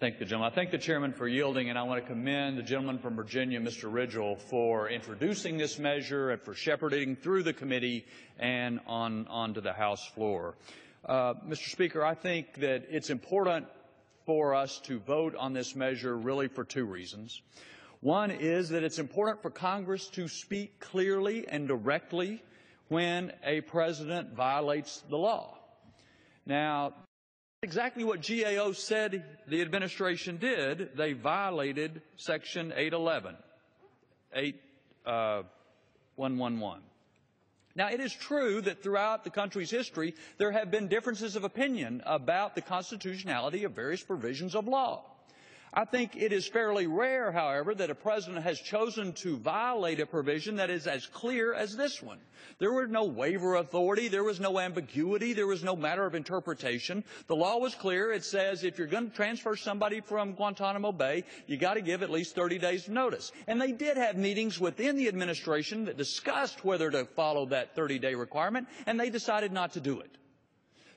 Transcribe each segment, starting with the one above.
Thank the gentleman. I thank the chairman for yielding, and I want to commend the gentleman from Virginia, Mr. Ridgell, for introducing this measure and for shepherding through the committee and onto the House floor. Mr. Speaker, I think that it's important for us to vote on this measure really for two reasons. One is that it's important for Congress to speak clearly and directly when a president violates the law. Now, exactly what GAO said the administration did. They violated Section 111. Now, it is true that throughout the country's history, there have been differences of opinion about the constitutionality of various provisions of law. I think it is fairly rare, however, that a president has chosen to violate a provision that is as clear as this one. There was no waiver authority. There was no ambiguity. There was no matter of interpretation. The law was clear. It says if you're going to transfer somebody from Guantanamo Bay, you got to give at least 30 days notice. And they did have meetings within the administration that discussed whether to follow that 30-day requirement, and they decided not to do it.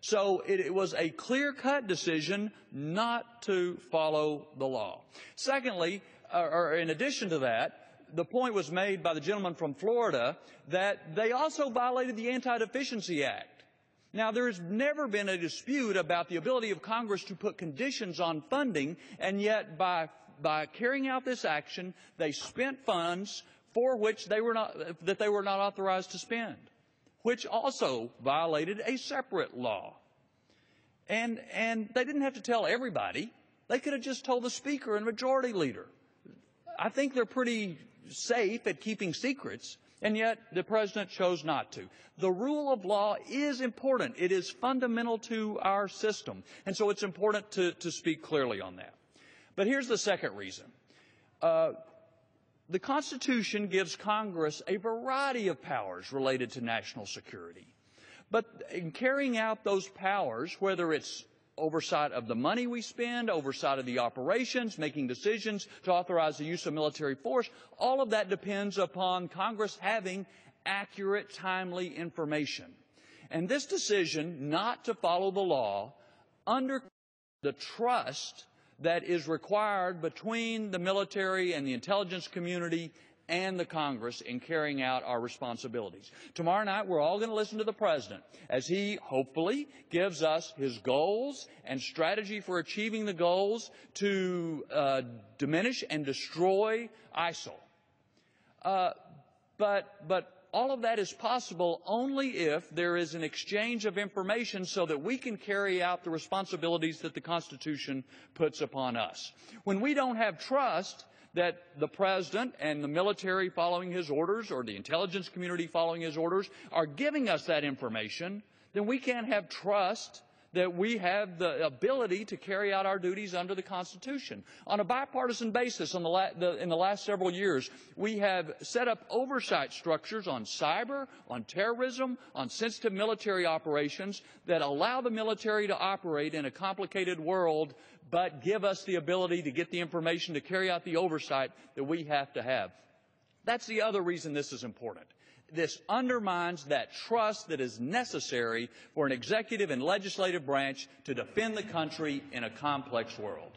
So it was a clear-cut decision not to follow the law. Secondly, or in addition to that, the point was made by the gentleman from Florida that they also violated the Anti-Deficiency Act. Now, there has never been a dispute about the ability of Congress to put conditions on funding, and yet by carrying out this action, they spent funds for which they were not authorized to spend, which also violated a separate law. And they didn't have to tell everybody. They could have just told the Speaker and Majority Leader. I think they're pretty safe at keeping secrets, and yet the President chose not to. The rule of law is important. It is fundamental to our system, and so it's important to speak clearly on that. But here's the second reason. The Constitution gives Congress a variety of powers related to national security. But in carrying out those powers, whether it's oversight of the money we spend, oversight of the operations, making decisions to authorize the use of military force, all of that depends upon Congress having accurate, timely information. And this decision not to follow the law undercuts the trust that is required between the military and the intelligence community and the Congress in carrying out our responsibilities. Tomorrow night, we're all going to listen to the President as he hopefully gives us his goals and strategy for achieving the goals to diminish and destroy ISIL. But all of that is possible only if there is an exchange of information so that we can carry out the responsibilities that the Constitution puts upon us. When we don't have trust that the President and the military following his orders or the intelligence community following his orders are giving us that information, then we can't have trust that we have the ability to carry out our duties under the Constitution. On a bipartisan basis, in the last several years, we have set up oversight structures on cyber, on terrorism, on sensitive military operations that allow the military to operate in a complicated world, but give us the ability to get the information to carry out the oversight that we have to have. That's the other reason this is important. This undermines that trust that is necessary for an executive and legislative branch to defend the country in a complex world.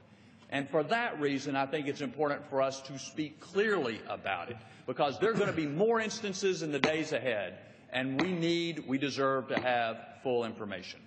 And for that reason, I think it's important for us to speak clearly about it, because there are going to be more instances in the days ahead, and we deserve to have full information.